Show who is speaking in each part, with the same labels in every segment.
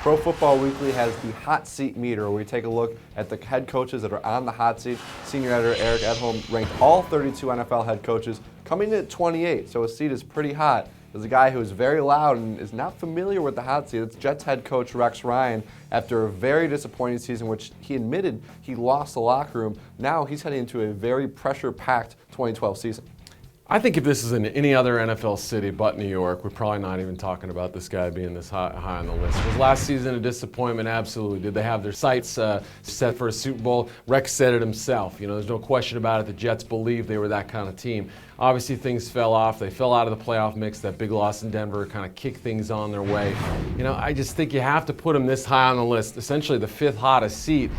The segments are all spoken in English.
Speaker 1: Pro Football Weekly has the hot seat meter, where we take a look at the head coaches that are on the hot seat. Senior editor Eric Edholm ranked all 32 NFL head coaches, coming in at 28, so his seat is pretty hot. There's a guy who is very loud and is not familiar with the hot seat. It's Jets head coach Rex Ryan. After a very disappointing season, which he admitted he lost the locker room, now he's heading into a very pressure-packed 2012 season.
Speaker 2: I think if this is in any other NFL city but New York, we're probably not even talking about this guy being this high on the list. Was last season a disappointment? Absolutely. Did they have their sights set for a Super Bowl? Rex said it himself. You know, there's no question about it. The Jets believed they were that kind of team. Obviously, things fell off. They fell out of the playoff mix. That big loss in Denver kind of kicked things on their way. You know, I just think you have to put him this high on the list, essentially the fifth hottest seat,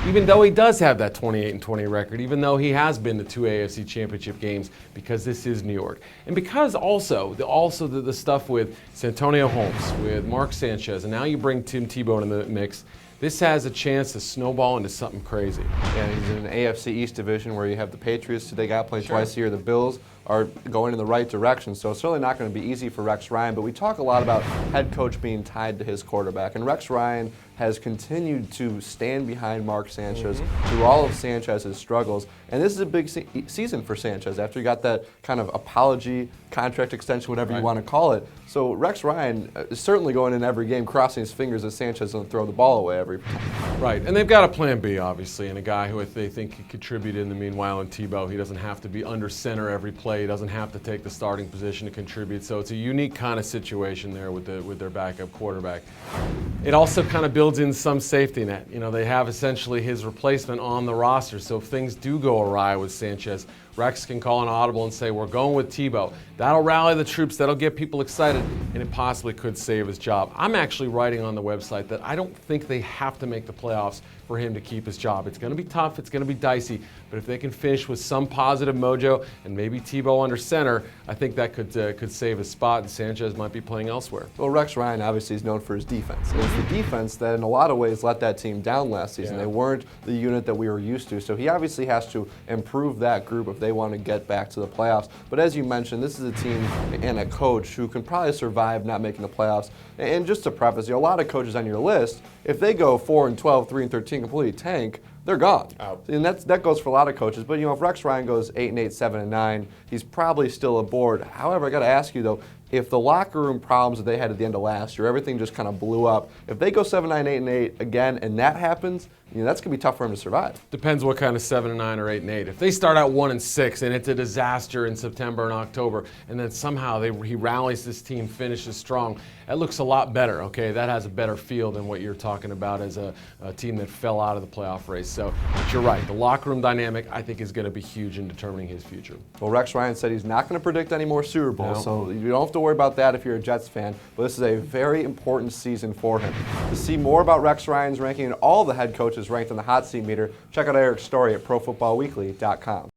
Speaker 2: even though he does have that 28-20 record, even though he has been to 2 AFC Championship games, because this is New York. And because also the stuff with Santonio Holmes, with Mark Sanchez, and now you bring Tim Tebow in the mix, this has a chance to snowball into something crazy.
Speaker 1: Yeah, he's in an AFC East division where you have the Patriots, who they got playing twice a year. The Bills are going in the right direction, so it's certainly not going to be easy for Rex Ryan. But we talk a lot about head coach being tied to his quarterback, and Rex Ryan has continued to stand behind Mark Sanchez through all of Sanchez's struggles. And this is a big season for Sanchez after he got that kind of apology, contract extension, whatever you want to call it. So Rex Ryan is certainly going in every game crossing his fingers that Sanchez doesn't throw the ball away every time.
Speaker 2: Right, and they've got a plan B, obviously, and a guy who they think could contribute in the meanwhile in Tebow. He doesn't have to be under center every play. He doesn't have to take the starting position to contribute. So it's a unique kind of situation there with their backup quarterback. It also kind of builds in some safety net. You know, they have essentially his replacement on the roster, so if things do go awry with Sanchez, Rex can call an audible and say, we're going with Tebow. That'll rally the troops, that'll get people excited, and it possibly could save his job. I'm actually writing on the website that I don't think they have to make the playoffs for him to keep his job. It's going to be tough, it's going to be dicey, but if they can finish with some positive mojo and maybe Tebow under center, I think that could save his spot, and Sanchez might be playing elsewhere.
Speaker 1: Well, Rex Ryan obviously is known for his defense. And it's the defense that in a lot of ways let that team down last season. They weren't the unit that we were used to, so he obviously has to improve that group if they want to get back to the playoffs. But as you mentioned, this is a team and a coach who can probably survive not making the playoffs. And just to preface, a lot of coaches on your list, if they go 4-12, 3-13, completely tank, they're gone. Out. And that goes for a lot of coaches. But if Rex Ryan goes 8-8, 7-9, he's probably still aboard. However, I got to ask you though, if the locker room problems that they had at the end of last year, everything just kind of blew up, if they go 7-9, 8-8 again, and that happens, that's going to be tough for him to survive.
Speaker 2: Depends what kind of 7-9 or 8-8. If they start out 1-6 and it's a disaster in September and October, and then somehow he rallies this team, finishes strong, that looks a lot better. Okay, that has a better feel than what you're talking about as a team that fell out of the playoff race. So, but you're right. The locker room dynamic, I think, is going to be huge in determining his future.
Speaker 1: Well, Rex Ryan said he's not going to predict any more Super Bowls, so you don't have to worry about that if you're a Jets fan. But this is a very important season for him. To see more about Rex Ryan's ranking and all the head coaches ranked on the hot seat meter, check out Eric's story at ProFootballWeekly.com.